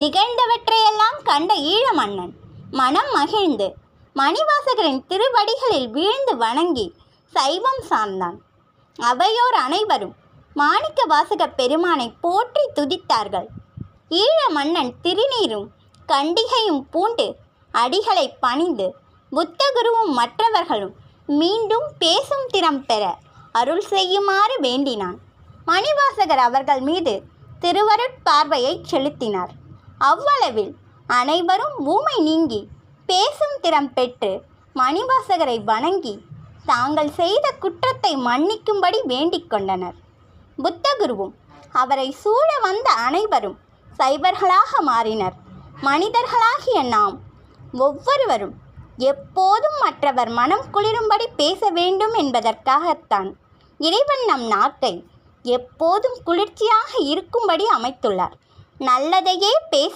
நிகழ்ந்தவற்றையெல்லாம் கண்ட ஈழ மன்னன் மனம் மகிழ்ந்து மணிவாசகரின் திருவடிகளில் வீழ்ந்து வணங்கி சைவம் சார்ந்தான். அவையோர் அனைவரும் மாணிக்க வாசக பெருமானை போற்றி துதித்தார்கள். ஈழ மன்னன் திருநீரும் கண்டிகையும் பூண்டு அடிகளை பணிந்து புத்தகுருவும் மற்றவர்களும் மீண்டும் பேசும் திறம் பெற அருள் செய்யுமாறு வேண்டினான். மணிவாசகர் அவர்கள் மீது திருவருட்பார்வையை செலுத்தினார். அவ்வளவில் அனைவரும் ஊமை நீங்கி பேசும் திறம் பெற்று மணிவாசகரை வணங்கி தாங்கள் செய்த குற்றத்தை மன்னிக்கும்படி வேண்டிக் கொண்டனர். புத்தகுருவும் அவரை சூழ வந்த அனைவரும் சைவர்களாக மாறினர். மனிதர்களாகிய நாம் ஒவ்வொருவரும் எப்போதும் மற்றவர் மனம் குளிரும்படி பேச வேண்டும் என்பதற்காகத்தான் இறைவன் நம் நாக்கை எப்போதும் குளிர்ச்சியாக இருக்கும்படி அமைத்துள்ளார். நல்லதையே பேச